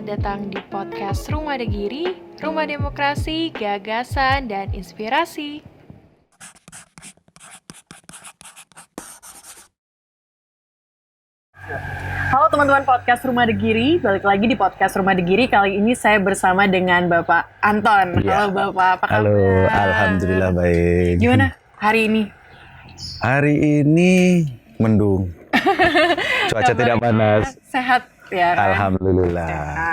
datang di podcast Rumah Degiri, Rumah Demokrasi, Gagasan, dan Inspirasi. Halo teman-teman podcast Rumah Degiri, balik lagi di podcast Rumah Degiri. Kali ini saya bersama dengan Bapak Anton. Ya. Halo Bapak, apa kabar? Halo, alhamdulillah baik. Gimana hari ini? Hari ini mendung. Cuaca tidak panas. Sehat ya kan? Alhamdulillah. Sehat.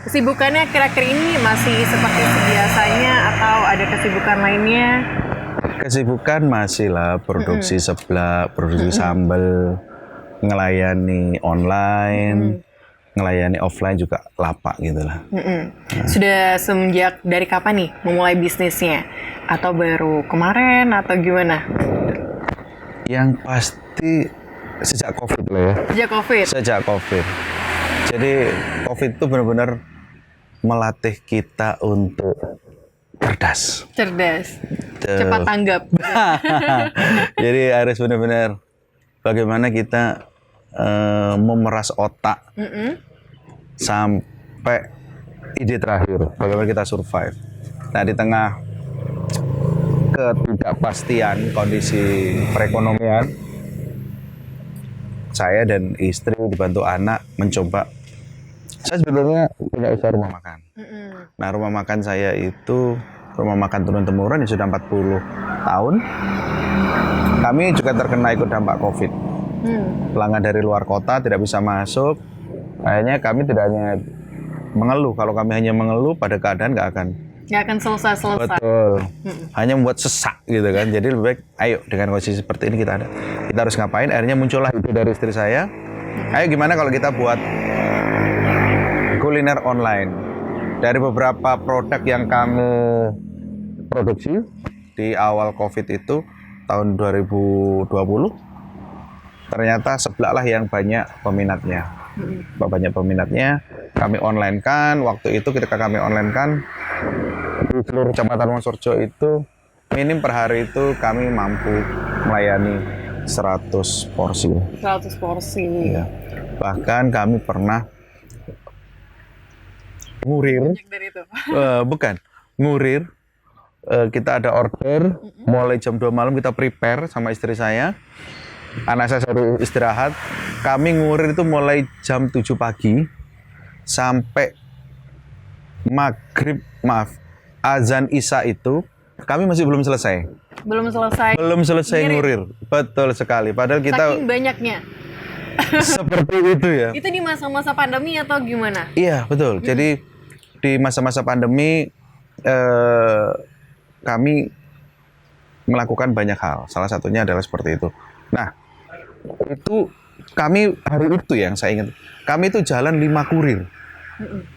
Kesibukannya akhir-akhir ini masih seperti biasanya atau ada kesibukan lainnya? Kesibukan masih lah, produksi seblak, produksi sambal, ngelayani online, ngelayani offline juga lapak gitu lah. Sudah semenjak dari kapan nih memulai bisnisnya? Atau baru kemarin atau gimana? Yang pasti sejak COVID lah ya. Sejak COVID? Sejak COVID. Jadi COVID itu benar-benar melatih kita untuk cerdas. Cerdas. Cepat tanggap. Jadi harus benar-benar bagaimana kita memeras otak sampai ide terakhir. Bagaimana kita survive. Nah di tengah ketidakpastian kondisi perekonomian, saya dan istri dibantu anak mencoba. Saya sebenarnya punya usaha rumah makan. Nah rumah makan saya itu rumah makan turun-temurun yang sudah 40 tahun. Kami juga terkena ikut dampak COVID. Pelanggan dari luar kota tidak bisa masuk. Akhirnya kami tidak hanya mengeluh. Kalau kami hanya mengeluh, pada keadaan nggak akan selesai. Betul. Hanya membuat sesak gitu kan. Jadi lebih baik, ayo dengan kondisi seperti ini kita harus ngapain. Akhirnya muncullah ide dari istri saya. Ayo gimana kalau kita buat kuliner online. Dari beberapa produk yang kami produksi di awal COVID itu tahun 2020, ternyata seblak lah yang banyak peminatnya. Banyak peminatnya, kami online kan. Waktu itu ketika kami online kan di seluruh kecamatan Wonosorejo itu minim per hari itu kami mampu melayani 100 porsi. 100 porsi. Ya. Bahkan kami pernah ngurir, ngurir. Kita ada order, mulai jam 2 malam kita prepare sama istri saya. Anak saya suruh istirahat. Kami ngurir itu mulai jam 7 pagi sampai azan Isya itu kami masih belum selesai. Belum selesai ngurir. Betul sekali. Padahal kita saking banyaknya. Seperti itu ya. Itu di masa-masa pandemi atau gimana? Iya, betul. Jadi di masa-masa pandemi kami melakukan banyak hal. Salah satunya adalah seperti itu. Nah, itu kami hari itu yang saya ingat. Kami itu jalan 5 kurir.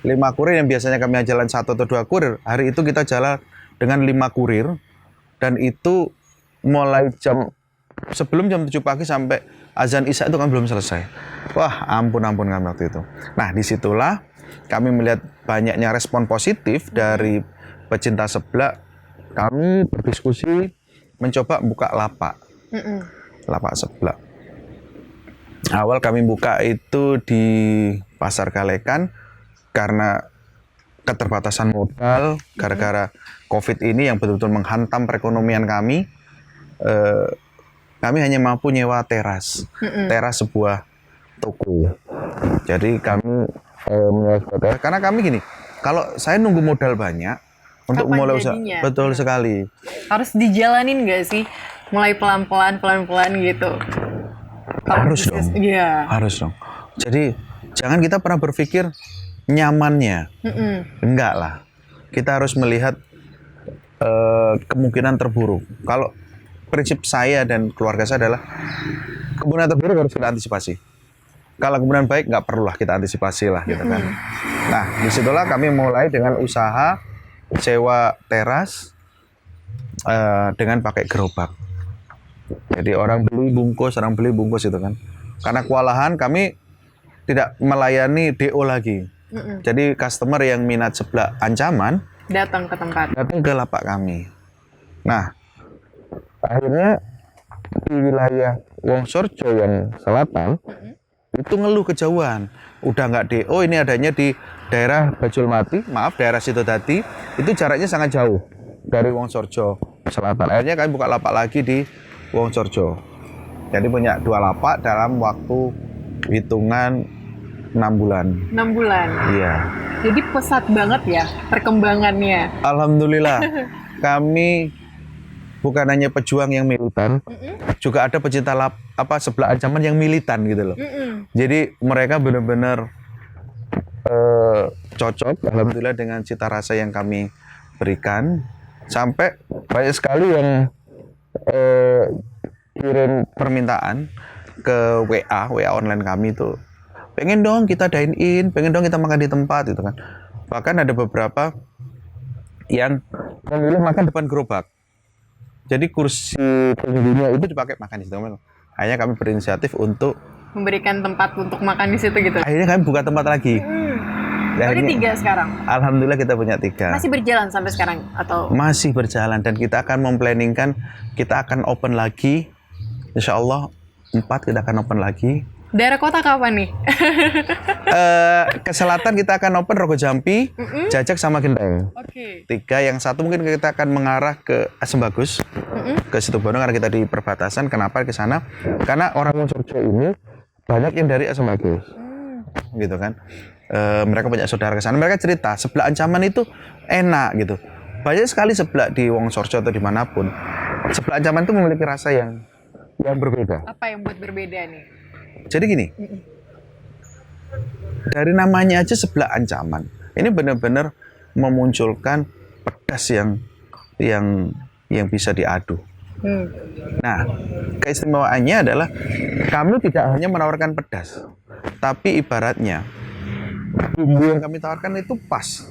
5 kurir yang biasanya kami jalan 1 atau 2 kurir. Hari itu kita jalan dengan 5 kurir. Dan itu mulai sebelum jam 7 pagi sampai azan Isya itu kan belum selesai. Wah, ampun kami waktu itu. Nah, disitulah kami melihat banyaknya respon positif dari pecinta seblak. Kami berdiskusi mencoba buka lapak seblak. Awal kami buka itu di Pasar Kalekan karena keterbatasan modal gara-gara COVID ini yang betul-betul menghantam perekonomian kami. Kami hanya mampu nyewa teras sebuah toko. Jadi kami menyewa sebuah teras karena kami gini, kalau saya nunggu modal banyak untuk mulai usaha, betul sekali. Harus dijalanin nggak sih? Mulai pelan-pelan gitu. Harus dong. Iya. Harus dong. Jadi jangan kita pernah berpikir nyamannya. Enggak lah. Kita harus melihat kemungkinan terburuk. Kalau prinsip saya dan keluarga saya adalah kemungkinan terburuk harus kita antisipasi. Kalau kemungkinan baik nggak perlulah kita antisipasi lah gitu kan. Nah disitulah kami mulai dengan usaha sewa teras dengan pakai gerobak. Jadi orang beli bungkus itu kan. Karena kewalahan kami tidak melayani DO lagi. Jadi customer yang minat seblak ancaman datang ke lapak kami. Nah, akhirnya di wilayah Wonosorejo yang selatan itu ngeluh kejauhan. Udah nggak DO, ini adanya di daerah Bajulmati, daerah Sitodadi, itu jaraknya sangat jauh dari Wongsorjo Selatan. Akhirnya kami buka lapak lagi di Wongsorjo. Jadi punya 2 lapak dalam waktu hitungan 6 bulan. 6 bulan. Iya. Jadi pesat banget ya perkembangannya. Alhamdulillah. Kami bukan hanya pejuang yang militan, juga ada pecinta sebelah ancaman yang militan gitu loh. Jadi mereka benar-benar cocok, alhamdulillah, dengan cita rasa yang kami berikan. Sampai banyak sekali yang kirim permintaan ke WA online kami tuh, pengen dong kita dine in, pengen dong kita makan di tempat gitu kan. Bahkan ada beberapa yang memilih makan depan gerobak. Jadi kursi penghuninya itu dipakai makan di situ. Akhirnya kami berinisiatif untuk memberikan tempat untuk makan di situ gitu. Akhirnya kami buka tempat lagi. Jadi 3 sekarang. Alhamdulillah kita punya 3. Masih berjalan sampai sekarang atau? Masih berjalan, dan kita akan memplanningkan, kita akan open lagi. Insya Allah 4 kita akan open lagi. Daerah kota kapan nih? Ke selatan kita akan open Rogo Jampi, Jajak sama Genteng. Oke. 3, yang satu mungkin kita akan mengarah ke Asem Bagus, ke Situbondo, karena kita di perbatasan. Kenapa ke sana? Karena orang Wongsorjo ini banyak yang dari Asem Bagus, gitu kan. Mereka punya saudara ke sana. Mereka cerita sebelah ancaman itu enak gitu. Banyak sekali sebelah di Wongsorjo atau dimanapun. Sebelah ancaman itu memiliki rasa yang berbeda. Apa yang buat berbeda nih? Jadi gini, dari namanya aja sebelah ancaman, ini benar-benar memunculkan pedas yang bisa diadu. Nah, keistimewaannya adalah kami tidak hanya menawarkan pedas, tapi ibaratnya bumbu yang kami tawarkan itu pas.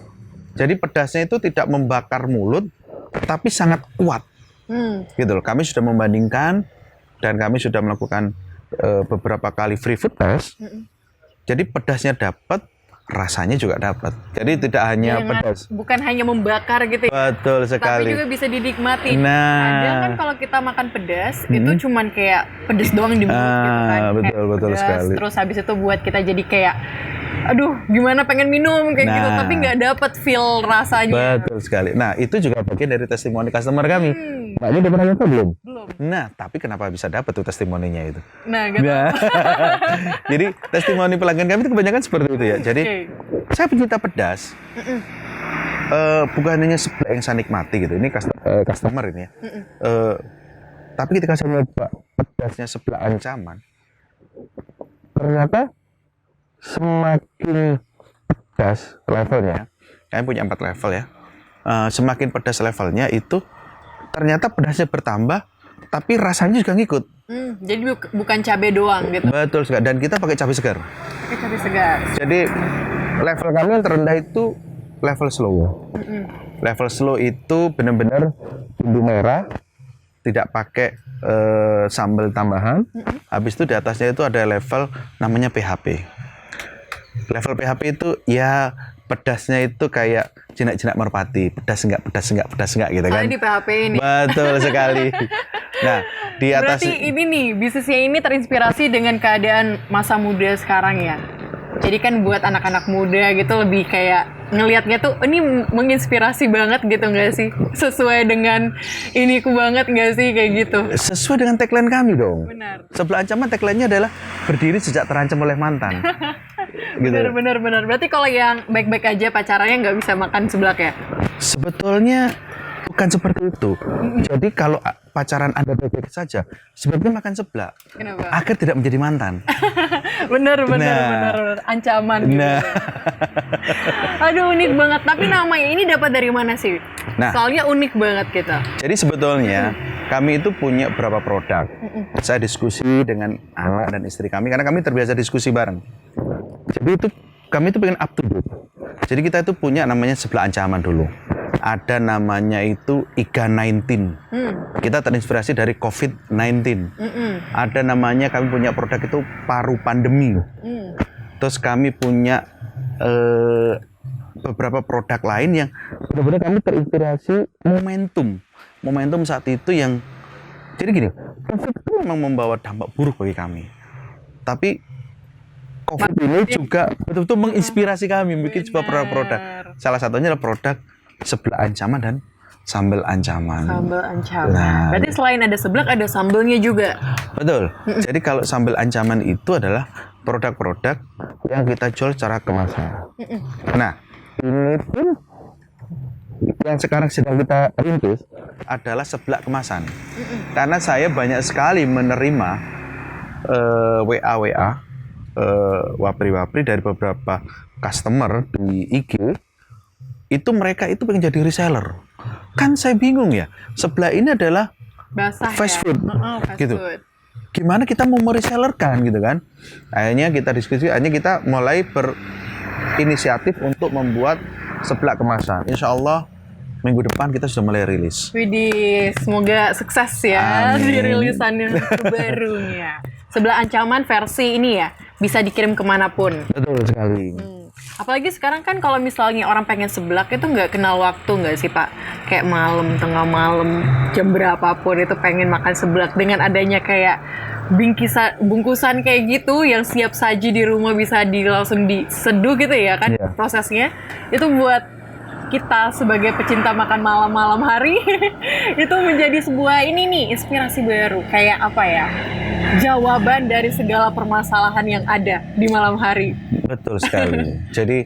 Jadi pedasnya itu tidak membakar mulut, tapi sangat kuat. Gitu loh. Kami sudah membandingkan dan kami sudah melakukan beberapa kali free food test. Jadi pedasnya dapat, rasanya juga dapat. Jadi tidak hanya pedas, bukan hanya membakar gitu ya. Betul sekali. Tapi juga bisa dinikmati. Nah, kadang kan kalau kita makan pedas itu cuman kayak pedas doang di mulut gitu kan. Betul pedas, sekali. Terus habis itu buat kita jadi kayak aduh gimana pengen minum kayak gitu, tapi nggak dapet feel rasanya. Betul sekali. Nah, itu juga bagian dari testimoni customer kami. Mbak, ini udah pernah nyoba belum? Belum. Nah, tapi kenapa bisa dapat tuh testimoninya itu? Nah, gitu. Jadi testimoni pelanggan kami itu kebanyakan seperti itu ya. Jadi saya pencinta pedas. Bukan hanya sebelah yang saya nikmati gitu. Ini customer ini ya. Tapi ketika saya nyoba pedasnya sebelah ancaman, ternyata semakin pedas levelnya, kami punya 4 level ya. Semakin pedas levelnya itu, ternyata pedasnya bertambah, tapi rasanya juga ngikut. Jadi bukan cabai doang gitu. Betul sekali. Dan kita pakai cabai segar. Pakai cabai segar. Jadi level kami yang terendah itu level slow. Level slow itu benar-benar bumbu merah, tidak pakai sambal tambahan. Habis itu di atasnya itu ada level namanya PHP. Level PHP itu ya pedasnya itu kayak jinak-jinak merpati, pedas enggak gitu kan. Di PHP ini. Betul sekali. Nah, di atas berarti ini nih, bisnisnya ini terinspirasi dengan keadaan masa muda sekarang ya. Jadi kan buat anak-anak muda gitu lebih kayak ngelihatnya tuh ini menginspirasi banget gitu nggak sih? Sesuai dengan iniku banget nggak sih kayak gitu? Sesuai dengan tagline kami dong. Benar. Sebelah ancaman tagline-nya adalah berdiri sejak terancam oleh mantan. Gitu. Benar. Berarti kalau yang baik-baik aja pacarannya nggak bisa makan seblak ya? Sebetulnya bukan seperti itu. Jadi kalau pacaran Anda baik-baik saja, sebenarnya makan seblak. Kenapa? Agar tidak menjadi mantan. benar. Ancaman gitu. Nah. Aduh, unik banget. Tapi namanya ini dapat dari mana sih? Nah. Soalnya unik banget kita. Jadi sebetulnya kami itu punya beberapa produk. Saya diskusi dengan anak dan istri kami karena kami terbiasa diskusi bareng. Jadi itu kami itu pengen up to date. Jadi kita itu punya namanya sebelah ancaman dulu. Ada namanya itu IGA 19. Kita terinspirasi dari COVID-19. Ada namanya, kami punya produk itu paru pandemi. Terus kami punya beberapa produk lain yang benar-benar kami terinspirasi momentum. Momentum saat itu yang, jadi gini, COVID itu memang membawa dampak buruk bagi kami. Tapi COVID ini juga betul-betul menginspirasi kami bikin sebuah produk-produk. Salah satunya adalah produk seblak ancaman dan sambal ancaman. Sambal ancaman. Nah, Berarti selain ada seblak ada sambalnya juga. betul. Jadi kalau sambal ancaman itu adalah produk-produk yang kita jual secara kemasan. Nah, ini pun yang sekarang sedang kita rintis adalah seblak kemasan. Karena saya banyak sekali menerima WA wapri-wapri dari beberapa customer di IG, itu mereka itu pengen jadi reseller. Kan saya bingung ya, sebelah ini adalah Basah fast ya? food, Fast gitu. food. Gimana kita mau meresellerkan gitu kan? Akhirnya kita diskusi, akhirnya kita mulai berinisiatif untuk membuat seblak kemasan. Insya Allah minggu depan kita sudah mulai rilis. Widih, semoga sukses ya Amin. di rilisan yang terbarunya. Sebelah ancaman versi ini ya, bisa dikirim kemanapun. Betul sekali. Apalagi sekarang kan kalau misalnya orang pengen seblak itu nggak kenal waktu nggak sih Pak? Kayak malam, tengah malam, jam berapapun itu pengen makan seblak. Dengan adanya kayak bungkusan kayak gitu yang siap saji di rumah bisa langsung diseduh gitu ya kan Iya. prosesnya. Itu buat kita sebagai pecinta makan malam-malam hari itu menjadi sebuah ini nih inspirasi baru, kayak apa ya, jawaban dari segala permasalahan yang ada di malam hari. Betul sekali. Jadi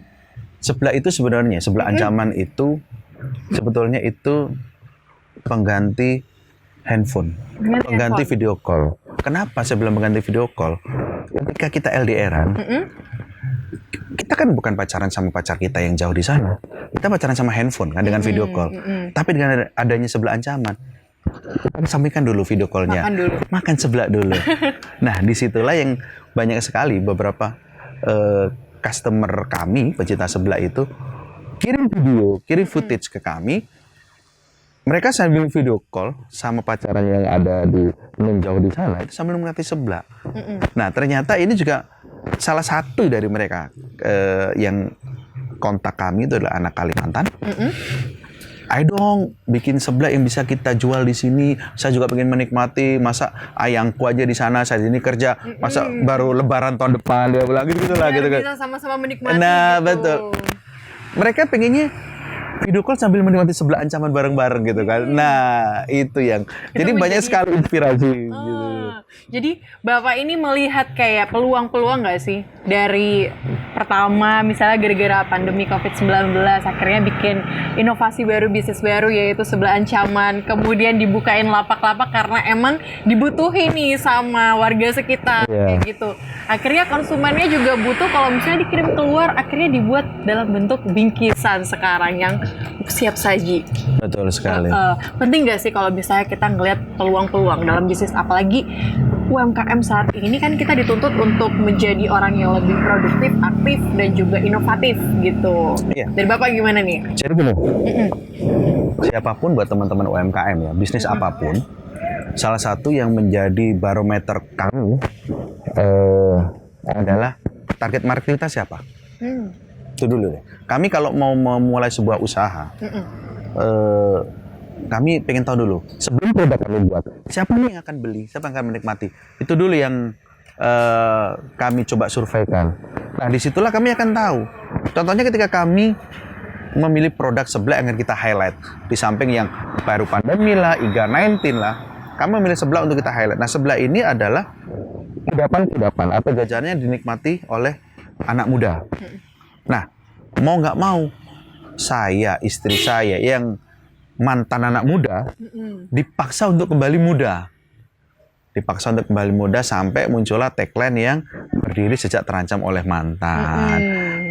seblak itu sebenarnya, seblak ancaman itu sebetulnya itu pengganti handphone, pengganti video call. Kenapa saya bilang pengganti video call? Ketika kita LDRan, kita kan bukan pacaran sama pacar kita yang jauh di sana. Kita pacaran sama handphone kan dengan video call. Tapi dengan adanya seblak ancaman, kita sampaikan dulu video callnya. Makan dulu. Makan seblak dulu. Nah, disitulah yang banyak sekali beberapa customer kami, pecinta seblak itu kirim video, kirim footage ke kami. Mereka sambil video call sama pacaran yang ada di jauh di sana itu sambil menikmati seblak. Nah, ternyata ini juga salah satu dari mereka yang kontak kami itu adalah anak Kalimantan. Ayo dong bikin seblak yang bisa kita jual di sini. Saya juga pengen menikmati. Masa ayangku aja di sana, saya di sini kerja. Masa baru Lebaran tahun depan dia bilang gitu lah gitu kan. Bisa sama-sama menikmati. Nah, gitu. betul. Mereka pengennya video call sambil menikmati seblak ancaman bareng-bareng gitu kan. Nah, itu yang. Jadi banyak sekali inspirasi gitu. Jadi Bapak ini melihat kayak peluang-peluang nggak sih dari pertama misalnya gara-gara pandemi COVID-19 akhirnya bikin inovasi baru, bisnis baru yaitu sebelah ancaman, kemudian dibukain lapak-lapak karena emang dibutuhin nih sama warga sekitar kayak gitu. Akhirnya konsumennya juga butuh kalau misalnya dikirim keluar, akhirnya dibuat dalam bentuk bingkisan sekarang yang siap saji. Betul sekali. Penting nggak sih kalau misalnya kita ngelihat peluang-peluang dalam bisnis, apalagi UMKM saat ini kan kita dituntut untuk menjadi orang yang lebih produktif, aktif, dan juga inovatif gitu. Iya. Dari Bapak gimana nih? Jadi gini, siapapun buat teman-teman UMKM ya, bisnis apapun, salah satu yang menjadi barometer kami adalah target market kita siapa. Itu dulu deh. Kami kalau mau memulai sebuah usaha, kami pengen tahu dulu sebelum produk kami buat, siapa nih yang akan beli, siapa yang akan menikmati. Itu dulu yang kami coba surveikan. Nah, disitulah kami akan tahu. Contohnya ketika kami memilih produk seblak yang akan kita highlight, di samping yang baru pandemi lah, IGA-19 lah, kami memilih seblak untuk kita highlight. Nah, seblak ini adalah kudapan-kudapan atau jajannya yang dinikmati oleh anak muda. Nah, mau nggak mau, saya, istri saya yang mantan anak muda dipaksa untuk kembali muda. Dipaksa untuk kembali muda sampai muncullah tagline yang berdiri sejak terancam oleh mantan.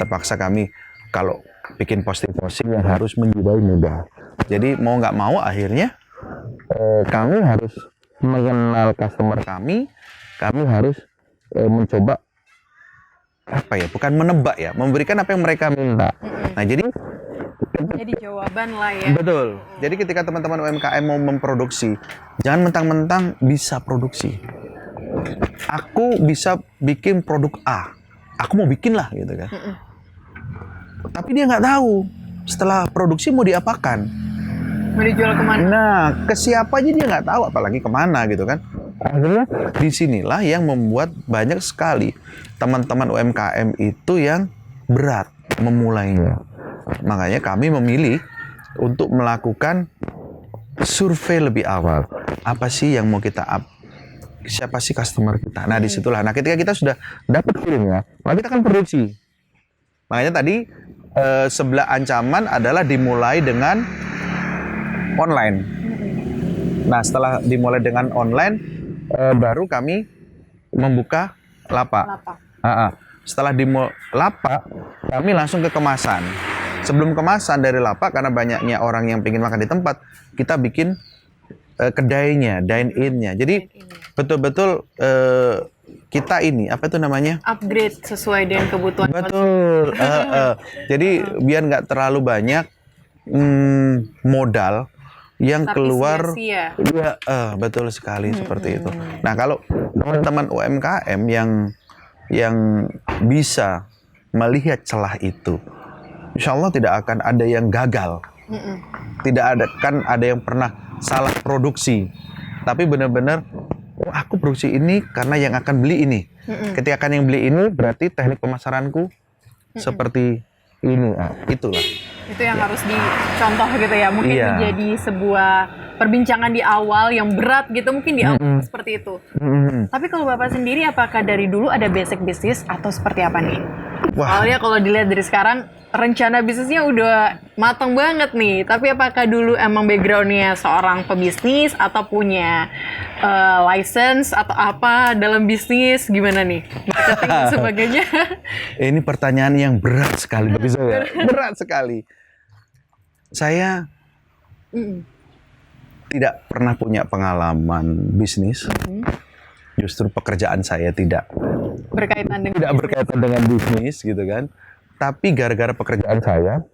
Terpaksa kami kalau bikin posting-posting yang harus menjiwai muda. Jadi mau nggak mau akhirnya kami harus mengenal customer kami harus mencoba apa ya, bukan menebak ya, memberikan apa yang mereka minta. Nah, jadi jawaban lah ya. betul. Jadi ketika teman-teman UMKM mau memproduksi, jangan mentang-mentang bisa produksi. Aku bisa bikin produk A, aku mau bikin lah gitu kan. Tapi dia nggak tahu setelah produksi mau diapakan. Mau dijual kemana? Nah, ke siapa aja dia nggak tahu, apalagi kemana gitu kan. Akhirnya disinilah yang membuat banyak sekali teman-teman UMKM itu yang berat memulainya. Makanya kami memilih untuk melakukan survei lebih awal. Apa sih yang mau kita siapa sih customer kita? Nah disitulah. Nah ketika kita sudah dapat filmnya, maka kita akan produksi. Makanya tadi sebelah ancaman adalah dimulai dengan online. Nah setelah dimulai dengan online, baru kami membuka lapak. Setelah lapak, kami langsung ke kemasan. Sebelum kemasan dari lapak, karena banyaknya orang yang ingin makan di tempat, kita bikin kedainya, dine-in-nya. Jadi betul-betul kita ini, apa itu namanya? Upgrade sesuai dengan kebutuhan. Betul. Jadi biar nggak terlalu banyak modal yang keluar. Sia-sia. Ya, betul sekali seperti itu. Nah kalau teman-teman UMKM yang bisa melihat celah itu, insya Allah tidak akan ada yang gagal. Tidak ada yang pernah salah produksi. Tapi benar-benar, oh, aku produksi ini karena yang akan beli ini. Ketika akan yang beli ini, berarti teknik pemasaranku seperti ini. Itulah. Itu yang harus dicontoh gitu ya. Mungkin Iya. menjadi sebuah perbincangan di awal yang berat gitu. Mungkin di awal seperti itu. Tapi kalau Bapak sendiri, apakah dari dulu ada basic bisnis atau seperti apa nih? Wah. Soalnya kalau dilihat dari sekarang, rencana bisnisnya udah matang banget nih. Tapi apakah dulu emang backgroundnya seorang pebisnis atau punya license atau apa dalam bisnis? Gimana nih? Marketing dan sebagainya. Ini pertanyaan yang berat sekali bagi saya. Berat sekali. Saya tidak pernah punya pengalaman bisnis. Justru pekerjaan saya tidak berkaitan dengan bisnis gitu kan. Tapi gara-gara pekerjaan saya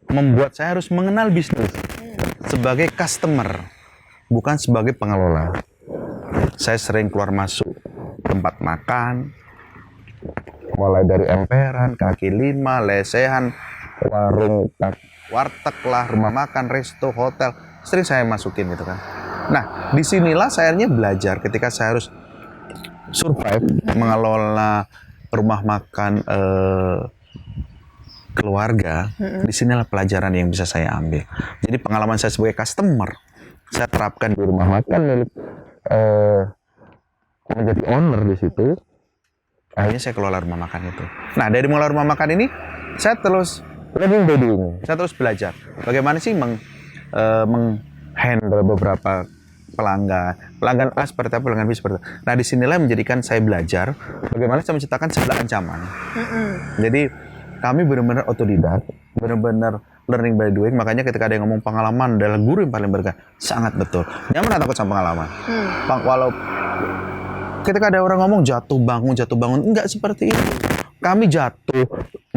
membuat saya harus mengenal bisnis sebagai customer, bukan sebagai pengelola. Saya sering keluar masuk tempat makan, mulai dari emperan, kaki lima, lesehan, warung, warteg lah, rumah makan, resto, hotel, sering saya masukin gitu kan. Nah, disinilah saya akhirnya belajar ketika saya harus survive mengelola rumah makan keluarga. Disinilah pelajaran yang bisa saya ambil. Jadi pengalaman saya sebagai customer saya terapkan di rumah makan, menjadi owner di situ. Akhirnya saya kelola rumah makan itu. Nah dari mengelola rumah makan ini saya terus learning by doing. Saya terus belajar bagaimana sih menghandle beberapa pelanggan A seperti apa, pelanggan B seperti apa. Nah disinilah menjadikan saya belajar bagaimana saya menciptakan sebelah ancaman. Jadi kami benar-benar otodidak, benar-benar learning by doing. Makanya ketika ada yang ngomong pengalaman adalah guru yang paling berkah, sangat betul. Jangan pernah takut sama pengalaman. Walau ketika ada orang ngomong jatuh bangun, enggak seperti itu. Kami jatuh,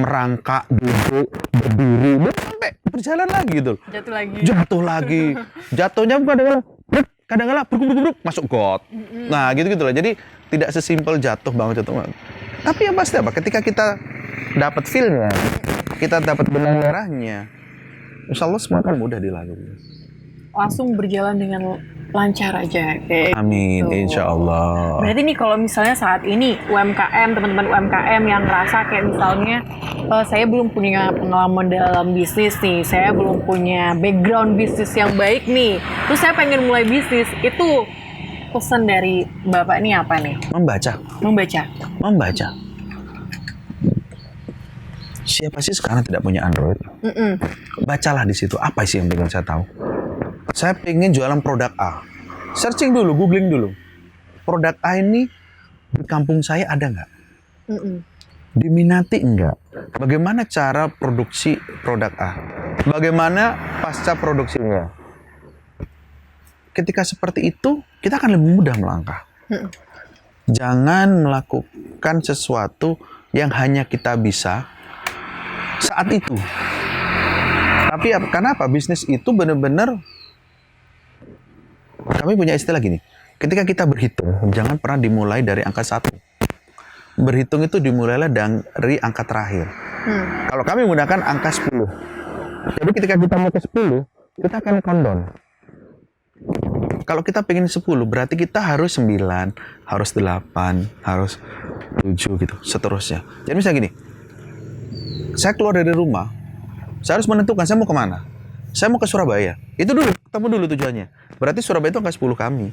merangkak, duduk, berdiri, sampai berjalan lagi gitu. Jatuh lagi. Jatuhnya bukan kadang-kadang beruk masuk got. Nah, gitu-gitu lah. Jadi tidak sesimpel jatuh bangun. Tapi yang pasti apa? Ketika kita dapat feel-nya, kita dapat benang merahnya, insya Allah semua akan mudah dilalui. Langsung berjalan dengan lancar aja. Amin, gitu. insya Allah. Berarti nih kalau misalnya saat ini UMKM, teman-teman UMKM yang ngerasa kayak misalnya saya belum punya pengalaman dalam bisnis nih, saya belum punya background bisnis yang baik nih, terus saya pengen mulai bisnis, itu pesan dari Bapak ini apa nih? Membaca. Siapa sih sekarang tidak punya Android? Bacalah di situ. Apa sih yang pengen saya tahu? Saya pengen jualan produk A. Searching dulu, googling dulu. Produk A ini di kampung saya ada nggak? Diminati nggak? Bagaimana cara produksi produk A? Bagaimana pasca produksinya? Ketika seperti itu, kita akan lebih mudah melangkah. Jangan melakukan sesuatu yang hanya kita bisa saat itu. Tapi kenapa bisnis itu benar-benar, kami punya istilah gini, ketika kita berhitung, jangan pernah dimulai dari angka 1. Berhitung itu dimulailah dari angka terakhir. Kalau kami menggunakan angka 10. Jadi ketika kita mau ke 10, kita akan countdown. Kalau kita pengen 10, berarti kita harus 9, harus 8, harus 7 gitu, seterusnya. Jadi misalnya gini, saya keluar dari rumah, saya harus menentukan saya mau kemana. Saya mau ke Surabaya. Itu dulu, ketemu dulu tujuannya. Berarti Surabaya itu angka 10 kami.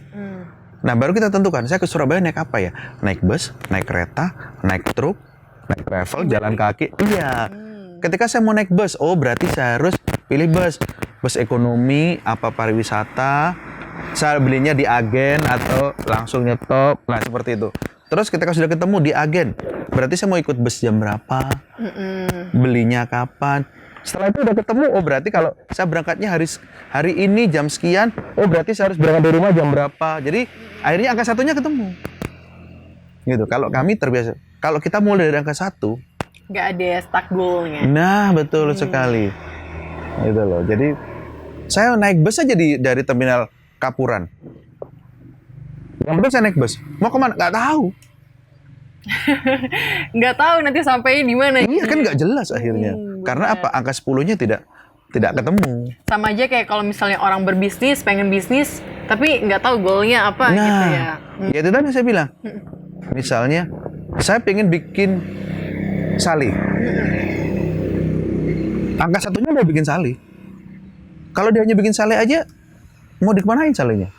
Nah, baru kita tentukan, saya ke Surabaya naik apa ya? Naik bus, naik kereta, naik truk, naik travel, jalan kaki. Iya. Ketika saya mau naik bus, oh berarti saya harus pilih bus. Bus ekonomi, apa pariwisata. Saya belinya di agen atau langsung nyetop. Nah, seperti itu. Terus ketika sudah ketemu di agen, berarti saya mau ikut bus jam berapa? Belinya kapan? Setelah itu udah ketemu, oh berarti kalau saya berangkatnya hari ini jam sekian, oh berarti saya harus berangkat dari rumah jam berapa. Jadi akhirnya angka satunya ketemu. Gitu. Kalau kami terbiasa, kalau kita mulai dari angka 1, nggak ada stuck goal-nya. nah betul sekali. Gitu loh. Jadi saya naik bus aja dari terminal Kapuran. Yang penting saya naik bus. Mau kemana? Nggak tahu. Nggak tahu nanti sampai di mana. Iya kan nggak jelas akhirnya. Karena apa? Angka 10-nya tidak ketemu. Sama aja kayak kalau misalnya orang berbisnis, pengen bisnis, tapi nggak tahu goalnya apa gitu ya. Ya itu tadi saya bilang. Misalnya, saya pengen bikin sali. Angka 1-nya mau bikin sali. Kalau dia hanya bikin sali aja, mau dikemanain salinya?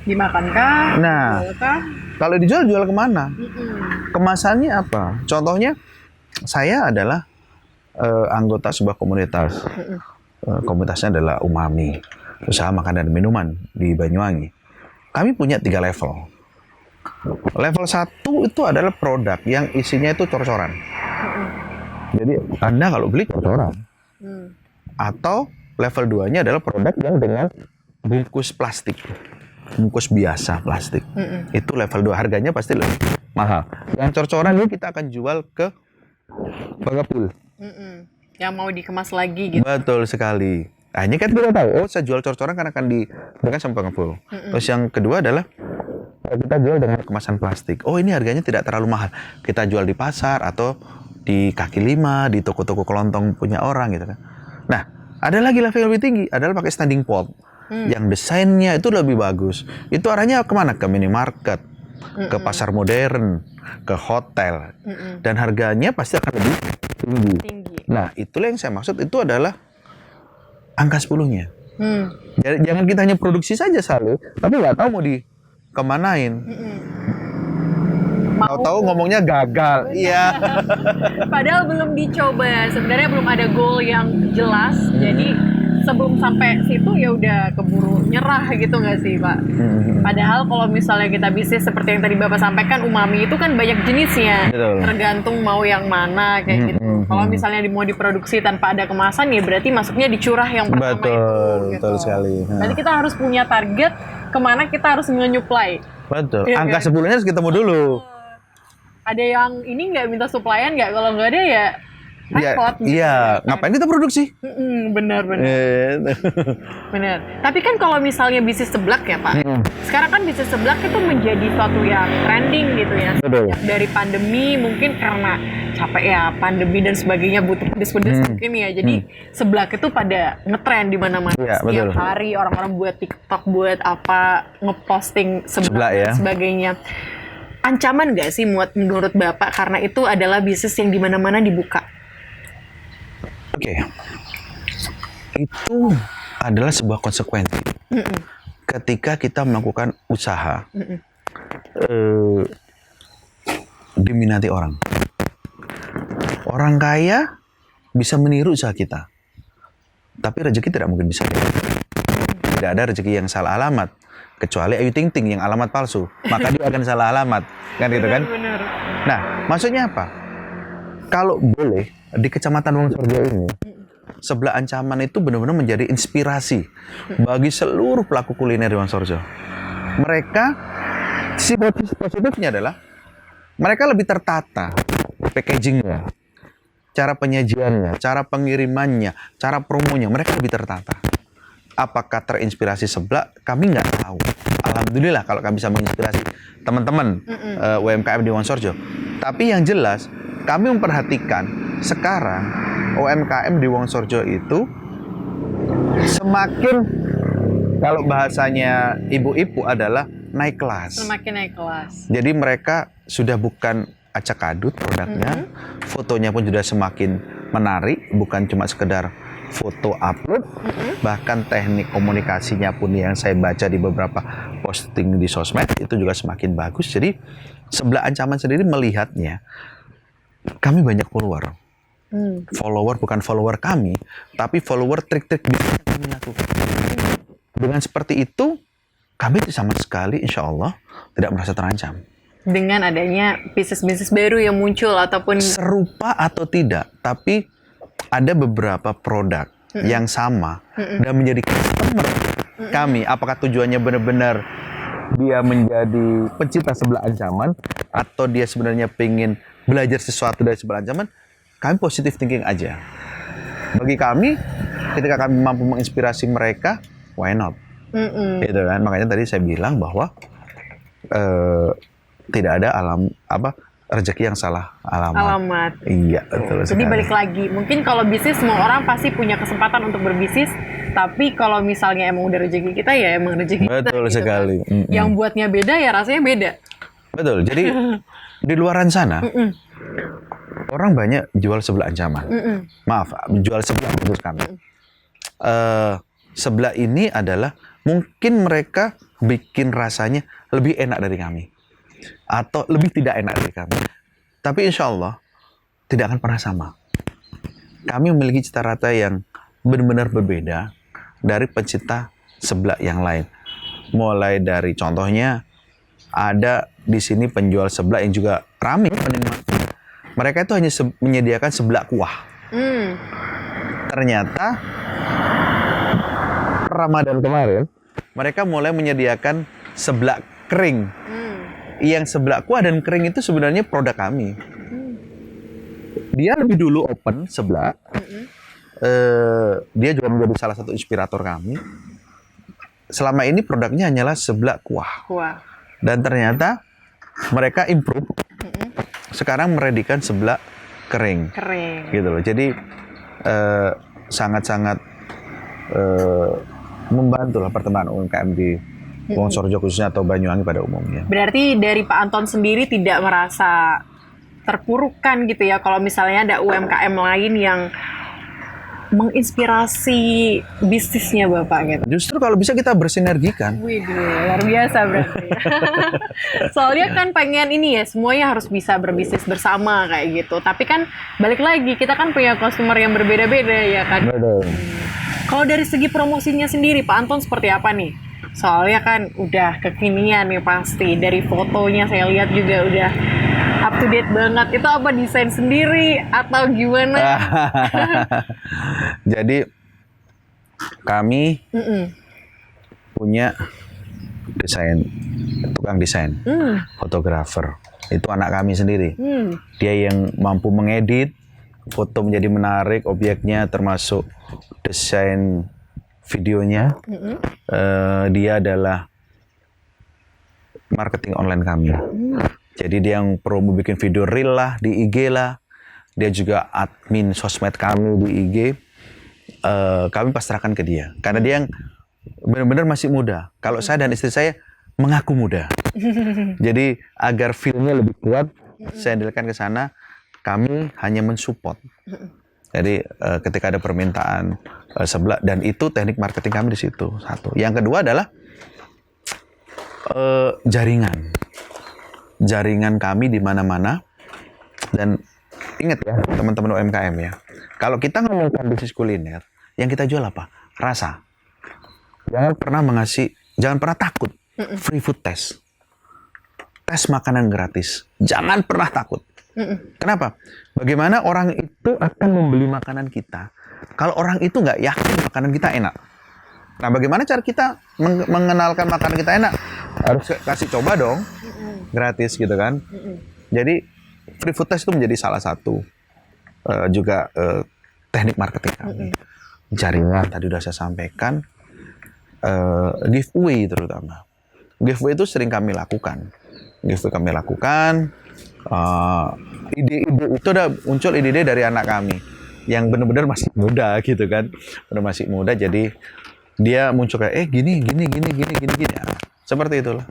Dimakankah? Nah, Dijualkah? kalau dijual, jual kemana? Kemasannya apa? Contohnya, saya adalah anggota sebuah komunitas. Komunitasnya adalah Umami, usaha makanan dan minuman di Banyuwangi. Kami punya 3 level. Level 1 itu adalah produk yang isinya itu cor-coran. Jadi Anda kalau beli cor-coran. Atau level 2-nya adalah produk yang dengan bungkus plastik. Bungkus biasa plastik. Itu level 2, harganya pasti lebih mahal. Yang cor-coran ini kita akan jual ke pengepul. Yang mau dikemas lagi gitu. Betul sekali. Nah ini kan kita tahu, oh saya jual cor-coran karena akan diberikan sama pengepul. Terus yang kedua adalah kita jual dengan kemasan plastik. Oh ini harganya tidak terlalu mahal. Kita jual di pasar atau di kaki lima, di toko-toko kelontong punya orang gitu kan. Nah ada lagi level yang lebih tinggi, adalah pakai standing pot. Yang desainnya itu lebih bagus. Itu arahnya kemana? Ke minimarket, ke pasar modern, ke hotel. Dan harganya pasti akan lebih tinggi. Nah, itulah yang saya maksud, itu adalah angka 10-nya. Jangan kita hanya produksi saja selalu, tapi nggak tahu mau dikemanain. Tahu-tahu ngomongnya gagal. Iya. Padahal belum dicoba. Sebenarnya belum ada goal yang jelas. Jadi sebelum sampai situ ya udah keburu nyerah gitu nggak sih Pak? Padahal kalau misalnya kita bisnis seperti yang tadi Bapak sampaikan, Umami itu kan banyak jenisnya. Betul. Tergantung mau yang mana kayak gitu. Kalau misalnya mau diproduksi tanpa ada kemasan ya berarti masuknya dicurah yang pertama itu. Gitu. Betul sekali. Berarti kita harus punya target kemana kita harus nge-supply. Betul. Iya, Angka kan? 10-nya harus ketemu dulu. Ada yang ini nggak minta supplyan nggak? Kalau nggak ada ya repot. Iya. Ngapain kita produksi? Benar. Benar. Tapi kan kalau misalnya bisnis seblak ya Pak, sekarang kan bisnis seblak itu menjadi suatu yang trending gitu ya. Betul. Dari pandemi mungkin karena capek ya pandemi dan sebagainya butuh pedes-pedes mungkin ya. Jadi seblak itu pada ngetrend di mana-mana. Iya, Setiap betul. hari orang-orang buat TikTok, buat apa, ngeposting seblak Seblak ya. dan sebagainya. Ancaman nggak sih menurut Bapak karena itu adalah bisnis yang di mana-mana dibuka? Oke. Itu adalah sebuah konsekuensi. Ketika kita melakukan usaha, diminati orang. Orang kaya bisa meniru usaha kita. Tapi rezeki tidak mungkin bisa. Tidak ada rezeki yang salah alamat. Kecuali Ayu Ting Ting yang alamat palsu. Maka dia akan salah alamat. Kan gitu kan? Benar. Nah, maksudnya apa? Kalau boleh, di Kecamatan Wonosobo ini, sebelah ancaman itu benar-benar menjadi inspirasi bagi seluruh pelaku kuliner di Wonosobo. Mereka, si positifnya adalah, mereka lebih tertata packagingnya, cara penyajiannya, cara pengirimannya, cara promonya, mereka lebih tertata. Apakah terinspirasi seblak? Kami nggak tahu. Alhamdulillah kalau kami bisa menginspirasi teman-teman UMKM di Wonosobo. Tapi yang jelas, kami memperhatikan sekarang UMKM di Wonosobo itu semakin Kalau bahasanya ibu-ibu adalah naik kelas. Semakin naik kelas. Jadi mereka sudah bukan acak-adut produknya, fotonya pun sudah semakin menarik, bukan cuma sekedar foto upload, bahkan teknik komunikasinya pun yang saya baca di beberapa posting di sosmed itu juga semakin bagus. Jadi Sebelah Ancaman sendiri melihatnya, kami banyak follower. Follower bukan follower kami, tapi follower trik-trik bisnis yang kami lakukan. Dengan seperti itu, kami sama sekali insya Allah tidak merasa terancam. Dengan adanya bisnis-bisnis baru yang muncul ataupun Serupa atau tidak, tapi ada beberapa produk yang sama dan menjadi customer kami. Apakah tujuannya benar-benar dia menjadi pencinta Sebelah Ancaman atau dia sebenarnya pengen belajar sesuatu dari Sebelah Ancaman? Kami positive thinking aja. Bagi kami, ketika kami mampu menginspirasi mereka, why not? Gitu kan. Makanya tadi saya bilang bahwa tidak ada rezeki yang salah alamat. Iya, betul Jadi sekali. balik lagi, mungkin kalau bisnis semua orang pasti punya kesempatan untuk berbisnis, tapi kalau misalnya emang udah rezeki kita ya emang rezeki kita. Betul gitu sekali. kan. Yang buatnya beda ya rasanya beda. Betul. Jadi di luaran sana orang banyak jual Sebelah Ancaman. Maaf, jual sebelah khusus kami. Sebelah ini adalah mungkin mereka bikin rasanya lebih enak dari kami atau lebih tidak enak dari kami. Tapi insya Allah tidak akan pernah sama. Kami memiliki cita rasa yang benar-benar berbeda dari pencinta sebelah yang lain. Mulai dari contohnya ada di sini penjual sebelah yang juga ramai penikmatnya. Mereka itu hanya menyediakan sebelah kuah. Ternyata Ramadan kemarin mereka mulai menyediakan sebelah kering. Yang sebelah kuah dan kering itu sebenarnya produk kami. Dia lebih dulu open sebelah. Dia juga menjadi salah satu inspirator kami. Selama ini produknya hanyalah sebelah kuah. Dan ternyata mereka improve. Sekarang meredikan sebelah kering. Gitu loh. Jadi sangat-sangat membantulah pertemuan UMKM di Wonosobo khususnya atau Banyuwangi pada umumnya. Berarti dari Pak Anton sendiri tidak merasa terpurukkan gitu ya kalau misalnya ada UMKM lain yang menginspirasi bisnisnya Bapak gitu. Justru kalau bisa kita bersinergikan. Wih, luar biasa berarti. Soalnya kan pengen ini ya, semuanya harus bisa berbisnis bersama kayak gitu. Tapi kan balik lagi, kita kan punya customer yang berbeda-beda ya kan. Betul. Kalau dari segi promosinya sendiri, Pak Anton seperti apa nih? Soalnya kan udah kekinian nih pasti. Dari fotonya saya lihat juga udah up to date banget. Itu apa desain sendiri atau gimana? Jadi kami punya tukang desain, fotografer. Itu anak kami sendiri. Dia yang mampu mengedit foto menjadi menarik, objeknya termasuk desain videonya. Dia adalah marketing online kami. Jadi dia yang promo bikin video reel lah di IG lah. Dia juga admin sosmed kami di IG. Kami pasrahkan ke dia. Karena dia yang benar-benar masih muda. Kalau saya dan istri saya mengaku muda. Jadi agar feel-nya lebih kuat, saya andalkan ke sana. Kami hanya mensupport. Jadi ketika ada permintaan sebelah, dan itu teknik marketing kami di situ. Satu. Yang kedua adalah jaringan. Jaringan kami di mana-mana. Dan ingat ya teman-teman UMKM ya. Kalau kita ngomongkan bisnis kuliner, yang kita jual apa? Rasa. Jangan pernah takut. Free food test. Tes makanan gratis. Jangan pernah takut. Kenapa? Bagaimana orang itu akan membeli makanan kita kalau orang itu nggak yakin makanan kita enak? Nah, bagaimana cara kita mengenalkan makanan kita enak? Harus kasih coba dong, gratis gitu kan? Jadi free food test itu menjadi salah satu juga teknik marketing kami. Jaringan tadi udah saya sampaikan, giveaway terutama. Giveaway itu sering kami lakukan. Ide-ide itu udah muncul ide-ide dari anak kami yang benar-benar masih muda gitu kan, benar masih muda. Jadi dia muncul kayak gini. Nah, seperti itulah.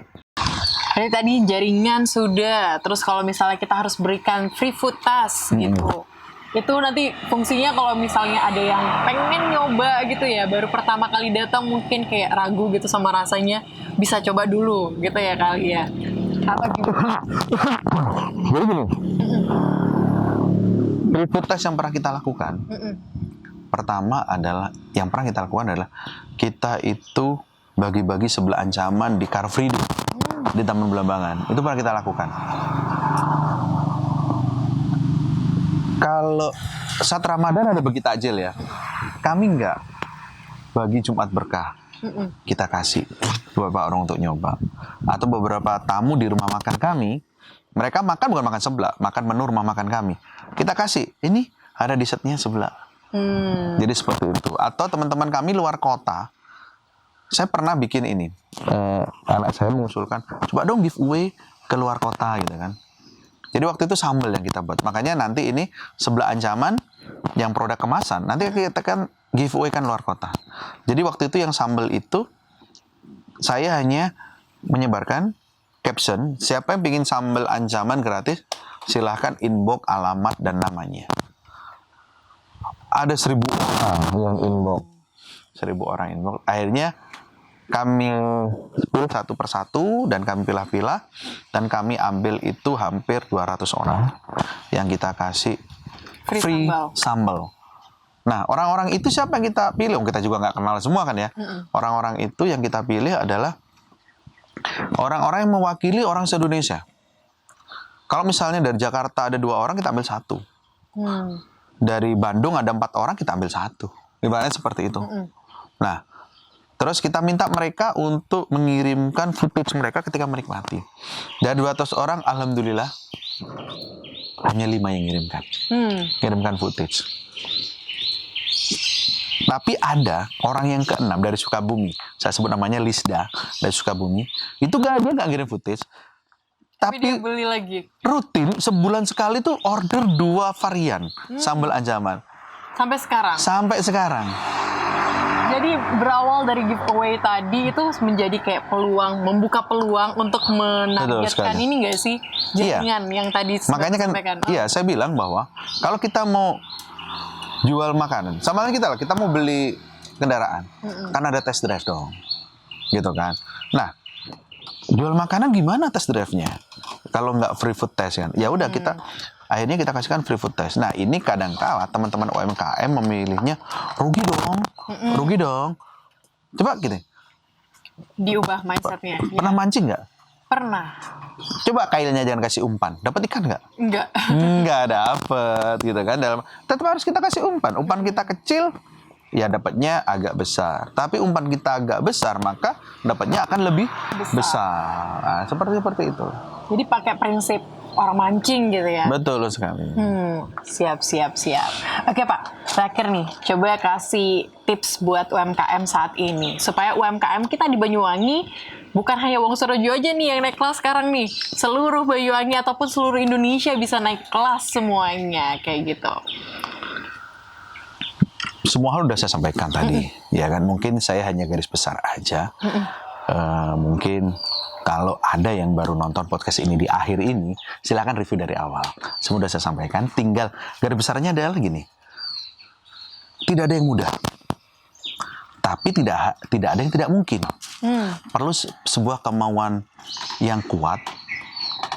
Jadi tadi jaringan sudah, terus kalau misalnya kita harus berikan free food task gitu. Itu nanti fungsinya kalau misalnya ada yang pengen nyoba gitu ya, baru pertama kali datang mungkin kayak ragu gitu sama rasanya, bisa coba dulu gitu ya kali ya. Apa gitu? Jadi gini, free food test yang pernah kita lakukan, pertama adalah, yang pernah kita lakukan adalah, kita itu bagi-bagi sebelah ancaman di Car Free Day, di Taman Belambangan. Itu pernah kita lakukan. Kalau saat Ramadan ada bagi takjil ya, kami nggak bagi Jumat Berkah. Kita kasih beberapa orang untuk nyoba. Atau beberapa tamu di rumah makan kami, mereka makan bukan makan sebelah, makan menu rumah makan kami. Kita kasih, ini ada di setnya sebelah. Jadi seperti itu. Atau teman-teman kami luar kota, saya pernah bikin ini. Anak saya mengusulkan, coba dong giveaway ke luar kota gitu kan. Jadi waktu itu sambal yang kita buat. Makanya nanti ini sebelah ancaman yang produk kemasan, nanti kita kan giveaway kan luar kota. Jadi waktu itu yang sambal itu, saya hanya menyebarkan caption, siapa yang ingin sambal ancaman gratis, silahkan inbox alamat dan namanya. Ada 1.000 orang yang inbox. 1.000 orang inbox. Akhirnya kami pilih satu persatu dan kami pilah-pilah dan kami ambil itu hampir 200 orang yang kita kasih free sambal. Nah, orang-orang itu siapa yang kita pilih? Kita juga nggak kenal semua kan ya. Orang-orang itu yang kita pilih adalah orang-orang yang mewakili orang se-Indonesia. Kalau misalnya dari Jakarta ada 2 orang, kita ambil 1. Dari Bandung ada 4 orang, kita ambil 1. Ibaratnya seperti itu. Nah, terus kita minta mereka untuk mengirimkan footage mereka ketika menikmati. Dari 200 orang, alhamdulillah hanya 5 yang ngirimkan footage. Tapi ada orang yang ke-6 dari Sukabumi, saya sebut namanya Lisda dari Sukabumi, itu dia nggak ngirim footage, tapi dia beli lagi. Rutin sebulan sekali tuh order 2 varian sambal ancaman. Sampai sekarang. Jadi berawal dari giveaway tadi itu menjadi kayak peluang, membuka peluang untuk menargetkan ini nggak sih jaringan yang tadi makanya kan sampaikan. Iya, saya bilang bahwa kalau kita mau jual makanan, sama halnya kita mau beli kendaraan, kan ada test drive dong, gitu kan. Nah, jual makanan gimana test drive-nya? Kalau nggak free food test kan, ya udah akhirnya kita kasihkan free food test. Nah, ini kadang kala teman-teman UMKM memilihnya rugi dong. Coba gini, diubah mindsetnya. pernah mancing nggak? Pernah. Coba kailnya jangan kasih umpan, dapat ikan nggak? Nggak dapet gitu kan. Tetap harus kita kasih umpan. Umpan kita kecil, ya dapatnya agak besar. Tapi umpan kita agak besar, maka dapatnya akan lebih besar. Nah, seperti itu. Jadi pakai prinsip orang mancing gitu ya. Betul sekali. Siap. Oke Pak, terakhir nih, coba kasih tips buat UMKM saat ini supaya UMKM kita di Banyuwangi bukan hanya Wonosorejo aja nih yang naik kelas sekarang nih, seluruh Banyuwangi ataupun seluruh Indonesia bisa naik kelas semuanya kayak gitu. Semua hal udah saya sampaikan tadi, ya kan. Mungkin saya hanya garis besar aja. Mungkin kalau ada yang baru nonton podcast ini di akhir ini, silakan review dari awal. Semua udah saya sampaikan. Tinggal garis besarnya adalah gini. Tidak ada yang mudah, tapi tidak ada yang tidak mungkin. Perlu sebuah kemauan yang kuat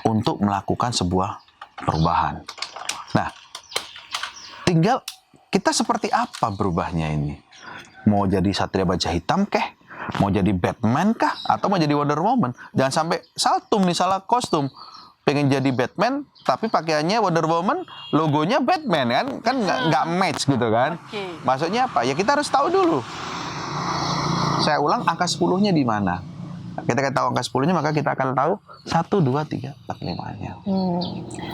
untuk melakukan sebuah perubahan. Nah, tinggal kita seperti apa berubahnya ini. Mau jadi Satria Baja Hitam kah? Mau jadi Batman kah? Atau mau jadi Wonder Woman? Jangan sampai saltum nih, salah kostum. Pengen jadi Batman, tapi pakaiannya Wonder Woman, logonya Batman kan nggak match gitu kan. Maksudnya apa? Ya kita harus tahu dulu. Saya ulang, angka 10-nya di mana? Ketika tahu angka 10-nya maka kita akan tahu 1, 2, 3, 4, 5-nya.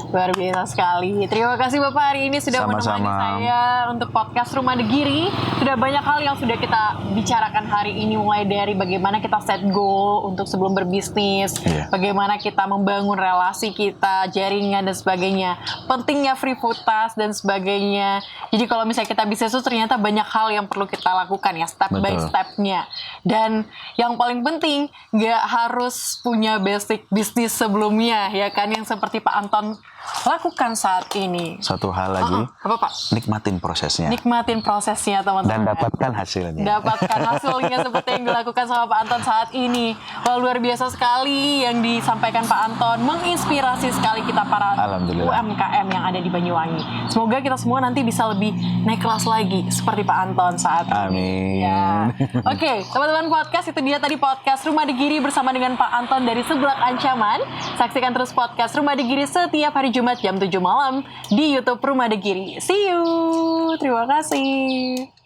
Luar biasa sekali. Terima kasih Bapak hari ini sudah Sama-sama. menemani saya untuk podcast Rumah Negiri. Sudah banyak hal yang sudah kita bicarakan hari ini, mulai dari bagaimana kita set goal untuk sebelum berbisnis, Iya. bagaimana kita membangun relasi kita, jaringan dan sebagainya, pentingnya free food task dan sebagainya. Jadi kalau misalnya kita bisnis itu ternyata banyak hal yang perlu kita lakukan ya, step by Betul. stepnya. Dan yang paling penting, nggak harus punya basic bisnis sebelumnya, ya kan, yang seperti Pak Anton lakukan saat ini. Satu hal lagi, Apa Pak? nikmatin prosesnya Nikmatin prosesnya teman-teman. dan dapatkan hasilnya. Dapatkan hasilnya seperti yang dilakukan sama Pak Anton saat ini. Wah, luar biasa sekali yang disampaikan Pak Anton, menginspirasi sekali kita para Alhamdulillah. UMKM yang ada di Banyuwangi. Semoga kita semua nanti bisa lebih naik kelas lagi seperti Pak Anton saat ini. Amin. Ya. Oke, teman-teman podcast, itu dia tadi podcast Rumah Digiri bersama dengan Pak Anton dari Seblak Ancaman. Saksikan terus podcast Rumah Digiri setiap hari Jumat jam 7 malam di YouTube Rumah Digiri. See you. Terima kasih.